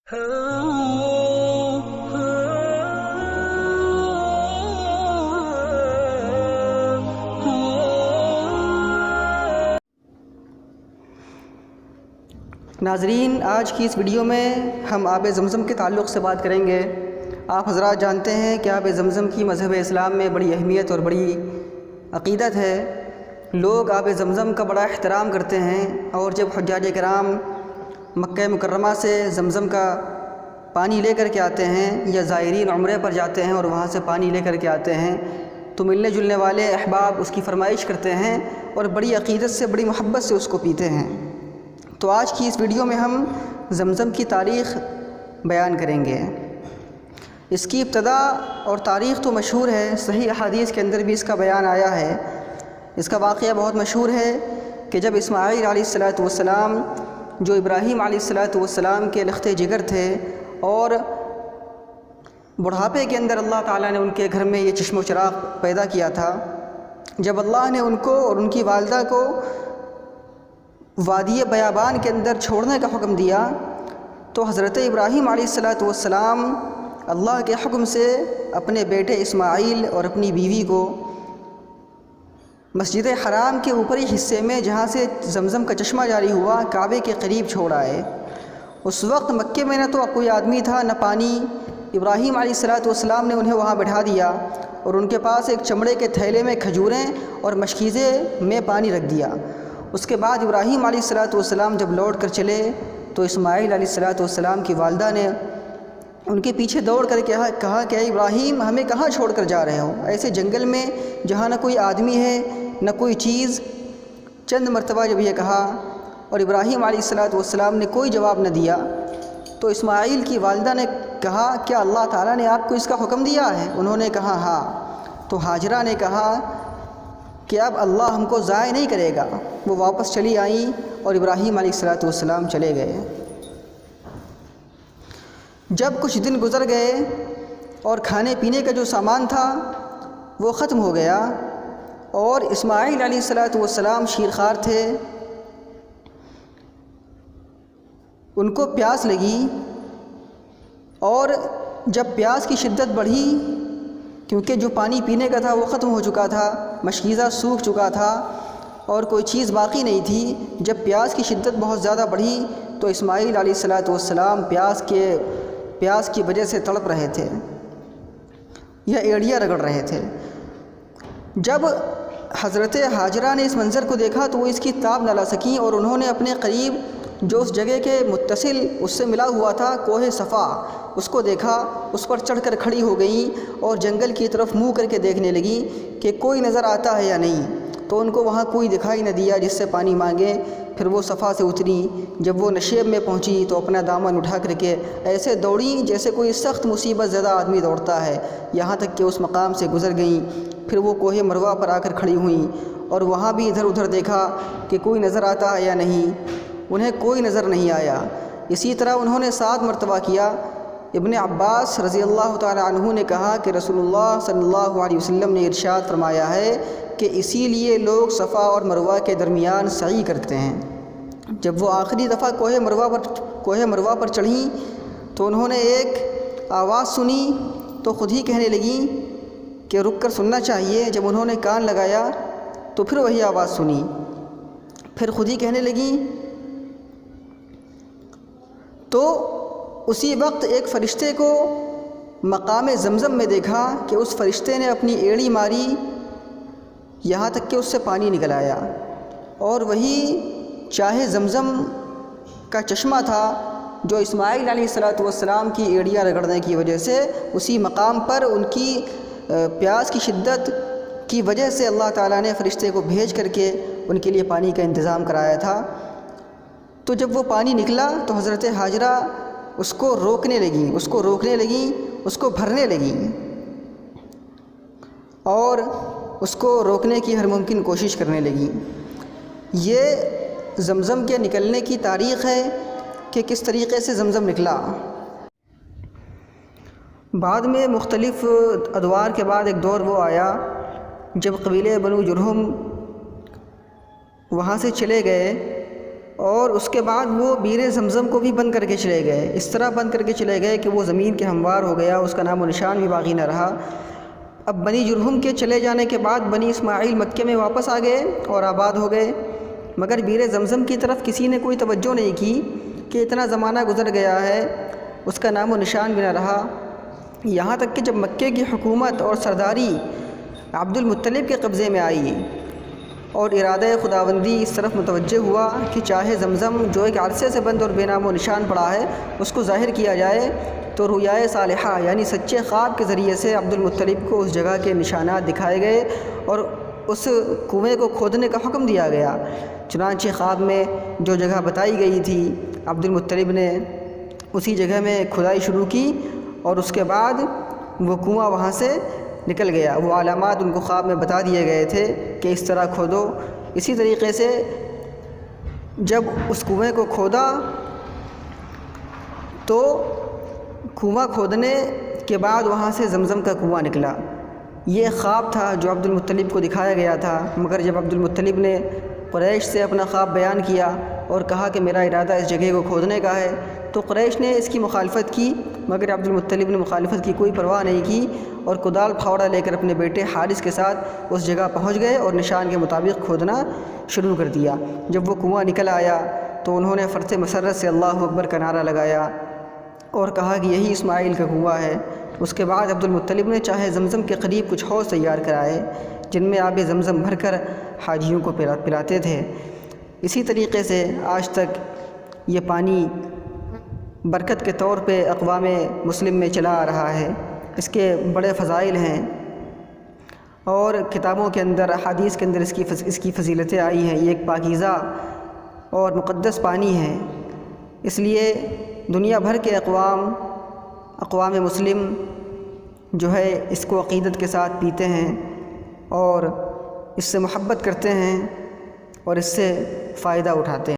ناظرین، آج کی اس ویڈیو میں ہم آب زمزم کے تعلق سے بات کریں گے۔ آپ حضرات جانتے ہیں کہ آب زمزم کی مذہب اسلام میں بڑی اہمیت اور بڑی عقیدت ہے۔ لوگ آب زمزم کا بڑا احترام کرتے ہیں، اور جب حجاج کرام مکہ مکرمہ سے زمزم کا پانی لے کر کے آتے ہیں، یا زائرین عمرے پر جاتے ہیں اور وہاں سے پانی لے کر کے آتے ہیں، تو ملنے جلنے والے احباب اس کی فرمائش کرتے ہیں اور بڑی عقیدت سے، بڑی محبت سے اس کو پیتے ہیں۔ تو آج کی اس ویڈیو میں ہم زمزم کی تاریخ بیان کریں گے۔ اس کی ابتدا اور تاریخ تو مشہور ہے، صحیح احادیث کے اندر بھی اس کا بیان آیا ہے۔ اس کا واقعہ بہت مشہور ہے کہ جب اسماعیل علیہ السلام جو ابراہیم علیہ السلام کے لخت جگر تھے، اور بڑھاپے کے اندر اللہ تعالیٰ نے ان کے گھر میں یہ چشم و چراغ پیدا کیا تھا، جب اللہ نے ان کو اور ان کی والدہ کو وادی بیابان کے اندر چھوڑنے کا حکم دیا، تو حضرت ابراہیم علیہ السلام اللہ کے حکم سے اپنے بیٹے اسماعیل اور اپنی بیوی کو مسجد حرام کے اوپری حصے میں، جہاں سے زمزم کا چشمہ جاری ہوا، کعبے کے قریب چھوڑ آئے۔ اس وقت مکے میں نہ تو کوئی آدمی تھا نہ پانی۔ ابراہیم علیہ السلام نے انہیں وہاں بٹھا دیا اور ان کے پاس ایک چمڑے کے تھیلے میں کھجوریں اور مشکیزے میں پانی رکھ دیا۔ اس کے بعد ابراہیم علیہ السلام جب لوٹ کر چلے، تو اسماعیل علیہ السلام کی والدہ نے ان کے پیچھے دوڑ کر کے کہا کہ اے ابراہیم، ہمیں کہاں چھوڑ کر جا رہے ہو؟ ایسے جنگل میں جہاں نہ کوئی آدمی ہے نہ کوئی چیز۔ چند مرتبہ جب یہ کہا اور ابراہیم علیہ السلام نے کوئی جواب نہ دیا، تو اسماعیل کی والدہ نے کہا، کیا اللہ تعالیٰ نے آپ کو اس کا حکم دیا ہے؟ انہوں نے کہا ہاں۔ تو ہاجرہ نے کہا کہ اب اللہ ہم کو ضائع نہیں کرے گا۔ وہ واپس چلی آئیں اور ابراہیم علیہ السلام چلے گئے۔ جب کچھ دن گزر گئے اور کھانے پینے کا جو سامان تھا وہ ختم ہو گیا، اور اسماعیل علیہ السلام شیرخوار تھے، ان کو پیاس لگی، اور جب پیاس کی شدت بڑھی، کیونکہ جو پانی پینے کا تھا وہ ختم ہو چکا تھا، مشکیزہ سوکھ چکا تھا اور کوئی چیز باقی نہیں تھی، جب پیاس کی شدت بہت زیادہ بڑھی تو اسماعیل علیہ السلام پیاس کی وجہ سے تڑپ رہے تھے یا ایڑیاں رگڑ رہے تھے۔ جب حضرت ہاجرہ نے اس منظر کو دیکھا تو وہ اس کی تاب نہ لا سکیں، اور انہوں نے اپنے قریب جو اس جگہ کے متصل اس سے ملا ہوا تھا کوہ صفا، اس کو دیکھا، اس پر چڑھ کر کھڑی ہو گئیں اور جنگل کی طرف منہ کر کے دیکھنے لگیں کہ کوئی نظر آتا ہے یا نہیں۔ تو ان کو وہاں کوئی دکھائی نہ دیا جس سے پانی مانگے۔ پھر وہ صفا سے اتریں۔ جب وہ نشیب میں پہنچی تو اپنا دامن اٹھا کر کے ایسے دوڑیں جیسے کوئی سخت مصیبت زدہ آدمی دوڑتا ہے، یہاں تک کہ اس مقام سے گزر گئیں۔ پھر وہ کوہ مروہ پر آ کر کھڑی ہوئیں اور وہاں بھی ادھر ادھر دیکھا کہ کوئی نظر آتا ہے یا نہیں، انہیں کوئی نظر نہیں آیا۔ اسی طرح انہوں نے 7 مرتبہ کیا۔ ابن عباس رضی اللہ تعالی عنہ نے کہا کہ رسول اللہ صلی اللہ علیہ وسلم نے ارشاد فرمایا ہے کہ اسی لیے لوگ صفا اور مروہ کے درمیان سعی کرتے ہیں۔ جب وہ آخری دفعہ کوہ مروہ پر چڑھیں تو انہوں نے ایک آواز سنی تو خود ہی کہنے لگیں کہ رک کر سننا چاہیے۔ جب انہوں نے کان لگایا تو پھر وہی آواز سنی، پھر خود ہی کہنے لگیں۔ تو اسی وقت ایک فرشتے کو مقام زمزم میں دیکھا کہ اس فرشتے نے اپنی ایڑی ماری یہاں تک کہ اس سے پانی نکل آیا، اور وہی چاہے زمزم کا چشمہ تھا جو اسماعیل علیہ السلام کی ایڑیاں رگڑنے کی وجہ سے اسی مقام پر ان کی پیاس کی شدت کی وجہ سے اللہ تعالیٰ نے فرشتے کو بھیج کر کے ان کے لیے پانی کا انتظام کرایا تھا۔ تو جب وہ پانی نکلا تو حضرت ہاجرہ اس کو روکنے لگیں، اس کو بھرنے لگیں، اور اس کو روکنے کی ہر ممکن کوشش کرنے لگیں۔ یہ زمزم کے نکلنے کی تاریخ ہے کہ کس طریقے سے زمزم نکلا۔ بعد میں مختلف ادوار کے بعد ایک دور وہ آیا جب قبیلے بنو جرہم وہاں سے چلے گئے اور اس کے بعد وہ بیر زمزم کو بھی بند کر کے چلے گئے، اس طرح بند کر کے چلے گئے کہ وہ زمین کے ہموار ہو گیا، اس کا نام و نشان بھی باقی نہ رہا۔ اب بنی جرہم کے چلے جانے کے بعد بنی اسماعیل مکے میں واپس آ گئے اور آباد ہو گئے، مگر بیر زمزم کی طرف کسی نے کوئی توجہ نہیں کی کہ اتنا زمانہ گزر گیا ہے، اس کا نام و نشان بھی نہ رہا۔ یہاں تک کہ جب مکے کی حکومت اور سرداری عبد المطلب کے قبضے میں آئی اور ارادہ خداوندی اس طرف متوجہ ہوا کہ چاہے زمزم جو ایک عرصے سے بند اور بے نام و نشان پڑا ہے اس کو ظاہر کیا جائے، تو رؤیائے صالحہ یعنی سچے خواب کے ذریعے سے عبد المطلب کو اس جگہ کے نشانات دکھائے گئے اور اس کنویں کو کھودنے کا حکم دیا گیا۔ چنانچہ خواب میں جو جگہ بتائی گئی تھی عبد المطلب نے اسی جگہ میں کھدائی شروع کی اور اس کے بعد وہ کنواں وہاں سے نکل گیا۔ وہ علامات ان کو خواب میں بتا دیے گئے تھے کہ اس طرح کھودو۔ اسی طریقے سے جب اس کنویں کو کھودا تو کنواں کھودنے کے بعد وہاں سے زمزم کا کنواں نکلا۔ یہ خواب تھا جو عبد المطلب کو دکھایا گیا تھا، مگر جب عبد المطلب نے قریش سے اپنا خواب بیان کیا اور کہا کہ میرا ارادہ اس جگہ کو کھودنے کا ہے، تو قریش نے اس کی مخالفت کی، مگر عبد المطلب نے مخالفت کی کوئی پرواہ نہیں کی اور کدال پھاوڑا لے کر اپنے بیٹے حارث کے ساتھ اس جگہ پہنچ گئے اور نشان کے مطابق کھودنا شروع کر دیا۔ جب وہ کنواں نکل آیا تو انہوں نے فرط مسرت سے اللہ اکبر کا نعرہ لگایا اور کہا کہ یہی اسماعیل کا کنواں ہے۔ اس کے بعد عبد المطلب نے چاہے زمزم کے قریب کچھ حوض تیار کرائے جن میں آب زمزم بھر کر حاجیوں کو پلاتے تھے۔ اسی طریقے سے آج تک یہ پانی برکت کے طور پہ اقوام مسلم میں چلا آ رہا ہے۔ اس کے بڑے فضائل ہیں اور کتابوں کے اندر، احادیث کے اندر اس کی فضیلتیں آئی ہیں۔ یہ ایک پاکیزہ اور مقدس پانی ہے، اس لیے دنیا بھر کے اقوام مسلم جو ہے اس کو عقیدت کے ساتھ پیتے ہیں اور اس سے محبت کرتے ہیں اور اس سے فائدہ اٹھاتے ہیں۔